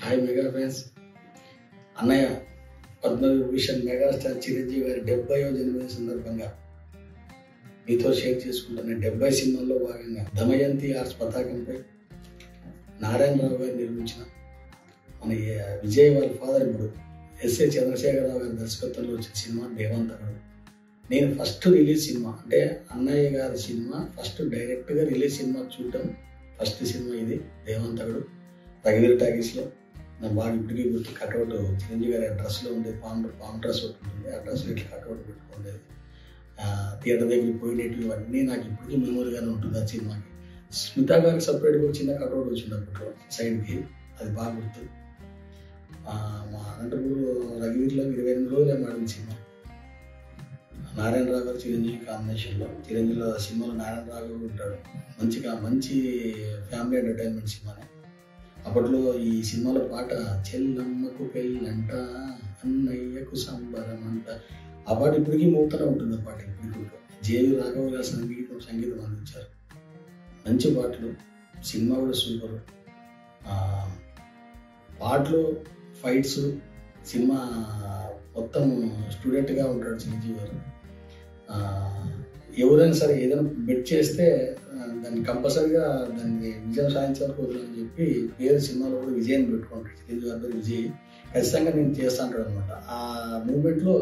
Hi mega friends. అన్నయ్య Padma Vibhushan megastar Chiranjeevi గారి 70వ జన్మదిన సందర్భంగా మీతో షేర్ చేసుకుంటున్న 70 సినిమాల్లో భాగంగా దమయంతి ఆర్ట్స్ పతాకంపై నారాయణరావు గారు నిర్మించిన మన విజయ్ వాళ్ళ ఫాదర్ ఇప్పుడు ఎస్ఏ చంద్రశేఖరరావు గారి దర్శకత్వంలో వచ్చిన సినిమా దేవంతకుడు. నేను ఫస్ట్ రిలీజ్ సినిమా అంటే అన్నయ్య గారి సినిమా ఫస్ట్ డైరెక్ట్గా రిలీజ్ సినిమా చూడటం ఫస్ట్ సినిమా ఇది దేవంతకుడు. రఘువీర్ టాకీస్లో నా బాగా ఇప్పటికీ గుర్తు కట్అవుట్ చిరంజీవి గారి డ్రెస్లో ఉండేది, పామ్ డ్రెస్ ఒకటి ఉంటుంది, ఆ డ్రెస్లో ఇట్లా కట్అవుట్ పెట్టుకుండేది. థియేటర్ దగ్గరికి పోయినట్టు అన్నీ నాకు ఇప్పటికీ మెమొరీగానే ఉంటుంది. ఆ సినిమాకి స్మితా గారికి సపరేట్గా చిన్న కట్అవుట్ వచ్చింది అప్పట్లో సైడ్కి, అది బాగా గుర్తు. మా అనంతపూర్ రఘువీర్లో 28 రోజులే మాడిన సినిమా. నారాయణరావు గారు చిరంజీవి కాంబినేషన్లో, చిరంజీవిలో సినిమాలో నారాయణరావు గారు ఉంటాడు. మంచి ఫ్యామిలీ ఎంటర్టైన్మెంట్ సినిమానే. అప్పట్లో ఈ సినిమాలో పాట చెల్లమ్మకు పెళ్ళంట అన్నయ్యకు సంబరం అంట, ఆ పాట ఇప్పటికీ మోగుతూనే ఉంటుంది. ఆ పాట ఇప్పటికీ జేవి రాఘవ గారు సంగీతం అందించారు. మంచి పాటలు, సినిమా కూడా సూపర్. పాటలు, ఫైట్స్, సినిమా మొత్తం స్టూడెంట్గా ఉంటాడు చిరంజీవి గారు. ఎవరైనా సరే ఏదైనా బెట్ చేస్తే దాన్ని కంపల్సరీగా దాన్ని విజయం సాధించాలని వదలని చెప్పి పేరు సినిమాలో కూడా విజయాన్ని పెట్టుకుంటాడు. చిరంజీవి గారి పేరు విజయ్, ఖచ్చితంగా నేను చేస్తా అంటాడు అనమాట. ఆ మూమెంట్లో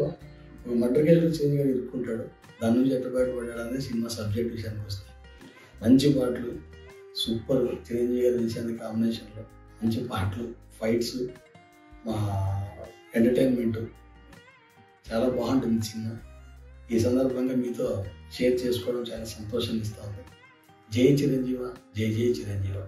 ఒక మర్డర్ కేసులో చిరంజీవి గారు ఇరుక్కుంటాడు, దాని నుంచి ఎట్లా బయటపడ్డాడు అనేది సినిమా సబ్జెక్ట్ విషయానికి వస్తుంది. మంచి పాటలు, సూపర్. చిరంజీవి గారు తీసేందుకు కాంబినేషన్లో మంచి పాటలు, ఫైట్స్, ఎంటర్టైన్మెంట్ చాలా బాగుంటుంది సినిమా. ఈ సందర్భంగా మీతో షేర్ చేసుకోవడం చాలా సంతోషాన్ని ఇస్తూ ఉంది. జై చిరంజీవ, జై జై చిరంజీవ.